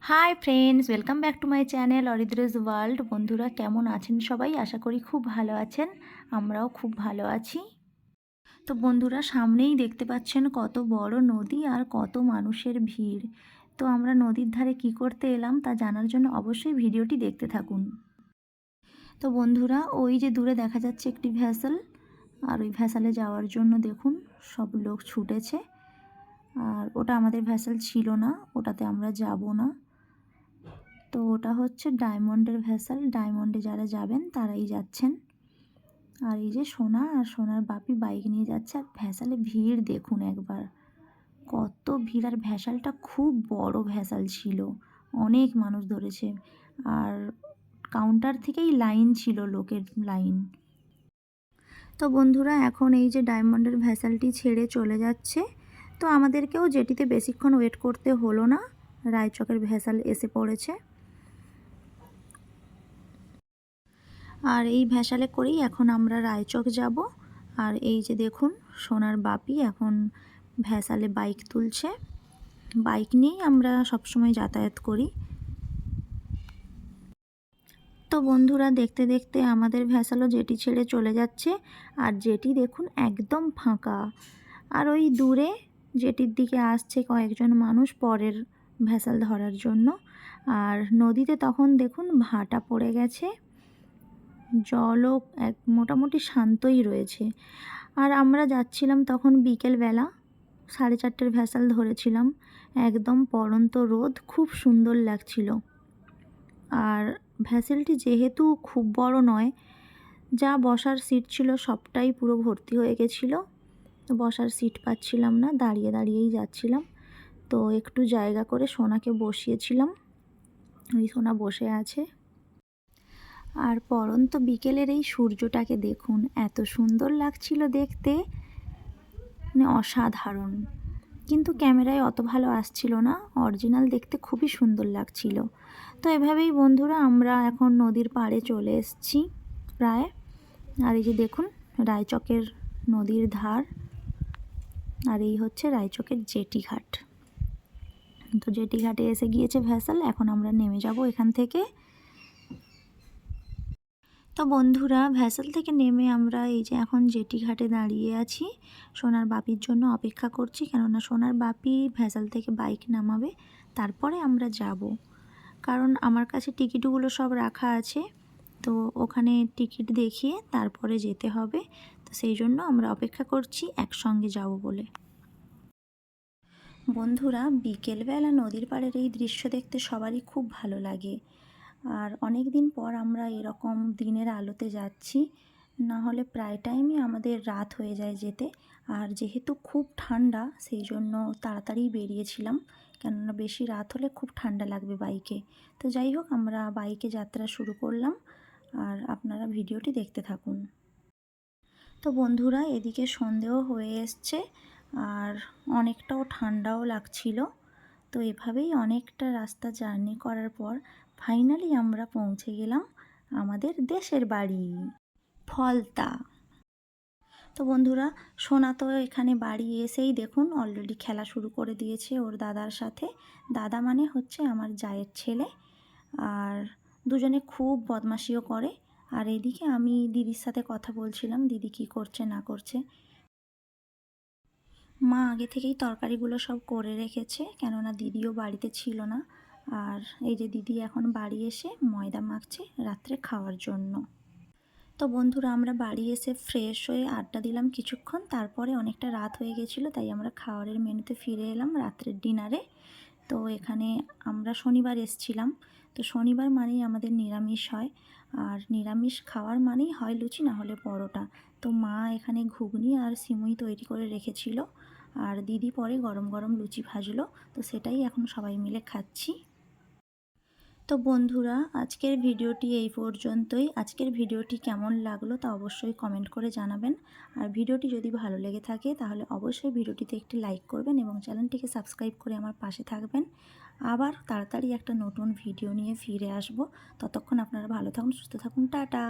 High friends, welcome back to my channel Aridra's world. বন্ধুরা কেমন আছেন সবাই? আশা করি খুব ভালো আছেন। আমরাও খুব ভালো আছি। তো বন্ধুরা, সামনেই দেখতে পাচ্ছেন কত বড় নদী আর কত মানুষের ভিড়। তো আমরা নদীর ধারে কি করতে এলাম তা জানার জন্য অবশ্যই ভিডিওটি দেখতে থাকুন। তো বন্ধুরা, ওই যে দূরে দেখা যাচ্ছে একটি ভ্যাসেল, আর ওই ভ্যাসেলে যাওয়ার জন্য দেখুন সব লোক ছুটেছে। আর ওটা আমাদের ভ্যাসেল ছিল না, ওটাতে আমরা যাব না। তো ওটা হচ্ছে ডায়মন্ডের ভ্যাসেল, ডায়মন্ডে যারা যাবেন তারাই যাচ্ছেন। আর এই যে সোনা আর সোনার বাপি বাইক নিয়ে যাচ্ছে। আর ভ্যাসেলে ভিড় দেখুন একবার, কত ভিড়! আর ভ্যাসেলটা খুব বড় ভ্যাসেল ছিল, অনেক মানুষ ধরেছে। আর কাউন্টার থেকেই লাইন ছিল, লোকের লাইন। তো বন্ধুরা, এখন এই যে ডায়মন্ডের ভ্যাসেলটি ছেড়ে চলে যাচ্ছে। তো আমাদেরকেও জেটিতে বেশিক্ষণ ওয়েট করতে হলো না, রায়চকের ভ্যাসেল এসে পড়েছে। আর এই ভ্যাসেলে করেই এখন আমরা রায়চক যাব। আর এই যে দেখুন সোনার বাপি এখন ভ্যাসেলে বাইক তুলছে। বাইক নিয়েই আমরা সবসময় যাতায়াত করি। তো বন্ধুরা, দেখতে দেখতে আমাদের ভ্যাসেলও জেটি ছেড়ে চলে যাচ্ছে। আর জেটি দেখুন একদম ফাঁকা। আর ওই দূরে জেটির দিকে আসছে কয়েকজন মানুষ পরের ভ্যাসেল ধরার জন্য। আর নদীতে তখন দেখুন ভাটা পড়ে গেছে, জলও মোটামুটি শান্তই রয়েছে। আর আমরা যাচ্ছিলাম তখন বিকেলবেলা, 4:30 ভ্যাসেল ধরেছিলাম। একদম পড়ন্ত রোদ, খুব সুন্দর লাগছিল। আর ভ্যাসেলটি যেহেতু খুব বড় নয়, যা বসার সিট ছিল সবটাই পুরো ভর্তি হয়ে গেছিলো। বসার সিট পাচ্ছিলাম না, দাঁড়িয়ে দাঁড়িয়েই যাচ্ছিলাম। তো একটু জায়গা করে সোনাকে বসিয়েছিলাম, ওই সোনা বসে আছে। আর পড়ন্ত বিকেলের এই সূর্যটাকে দেখুন, এত সুন্দর লাগছিল দেখতে, মানে অসাধারণ। কিন্তু ক্যামেরায় অত ভালো আসছিল না, অরিজিনাল দেখতে খুবই সুন্দর লাগছিল। তো এভাবেই বন্ধুরা আমরা এখন নদীর পাড়ে চলে এসেছি প্রায়। আর এই যে দেখুন রায়চকের নদীর ধার, আর এই হচ্ছে রায়চকের জেটি ঘাট। তো জেটি ঘাটে এসে গিয়েছে ভ্যাসেল, এখন আমরা নেমে যাব এখান থেকে। তো বন্ধুরা, ভ্যাসেল থেকে নেমে আমরা এই যে এখন জেটি ঘাটে দাঁড়িয়ে আছি, সোনার বাপির জন্য অপেক্ষা করছি। কেননা সোনার বাপি ভ্যাসেল থেকে বাইক নামাবে, তারপরে আমরা যাব। কারণ আমার কাছে টিকিটগুলো সব রাখা আছে, তো ওখানে টিকিট দেখিয়ে তারপরে যেতে হবে। তো সেই জন্য আমরা অপেক্ষা করছি একসঙ্গে যাব বলে। বন্ধুরা, বিকেলবেলা নদীর পাড়ের এই দৃশ্য দেখতে সবারই খুব ভালো লাগে। আর অনেক দিন পর আমরা এরকম দিনের আলোতে যাচ্ছি, না হলে প্রায় টাইমই আমাদের রাত হয়ে যায় যেতে। আর যেহেতু খুব ঠান্ডা, সেই জন্য তাড়াতাড়ি বেরিয়েছিলাম, কেননা বেশি রাত হলে খুব ঠান্ডা লাগবে বাইকে। তো যাই হোক, আমরা বাইকে যাত্রা শুরু করলাম, আর আপনারা ভিডিওটি দেখতে থাকুন। তো বন্ধুরা, এদিকে সন্ধেও হয়ে এসছে, আর অনেকটাও ঠান্ডাও লাগছিল। তো এভাবেই অনেকটা রাস্তা জার্নি করার পর ফাইনালি আমরা পৌঁছে গেলাম আমাদের দেশের বাড়ি, ফলতা। তো বন্ধুরা, সোনা তো এখানে বাড়ি এসেই দেখুন অলরেডি খেলা শুরু করে দিয়েছে ওর দাদার সাথে। দাদা মানে হচ্ছে আমার জায়ের ছেলে। আর দুজনে খুব বদমাশিও করে। আর এদিকে আমি দিদির সাথে কথা বলছিলাম, দিদি কী করছে না করছে। মা আগে থেকেই তরকারিগুলো সব করে রেখেছে, কেননা দিদিও বাড়িতে ছিল না। আর এই যে দিদি এখন বাড়ি এসে ময়দা মাখছে রাত্রে খাওয়ার জন্য। তো বন্ধুরা, আমরা বাড়ি এসে ফ্রেশ হয়ে আড্ডা দিলাম কিছুক্ষণ, তারপরে অনেকটা রাত হয়ে গেছিলো, তাই আমরা খাওয়ারের মেনুতে ফিরে এলাম রাত্রের ডিনারে। তো এখানে আমরা শনিবার এসছিলাম, তো শনিবার মানেই আমাদের নিরামিষ হয়। আর নিরামিষ খাওয়ার মানেই হয় লুচি, না হলে পরোটা। তো মা এখানে ঘুগনি আর সিমুই তৈরি করে রেখেছিল, আর দিদি পরে গরম গরম লুচি ভাজলো। তো সেটাই এখন সবাই মিলে খাচ্ছি। তো বন্ধুরা, আজকের ভিডিওটি এই পর্যন্তই। আজকের ভিডিওটি কেমন লাগলো তা অবশ্যই কমেন্ট করে জানাবেন। আর ভিডিওটি যদি ভালো লেগে থাকে তাহলে অবশ্যই ভিডিওটিতে একটি লাইক করবেন এবং চ্যানেলটিকে সাবস্ক্রাইব করে আমার পাশে থাকবেন। আবার তাড়াতাড়ি একটা নতুন ভিডিও নিয়ে ফিরে আসব। ততক্ষণ আপনারা ভালো থাকুন, সুস্থ থাকুন, টাটা।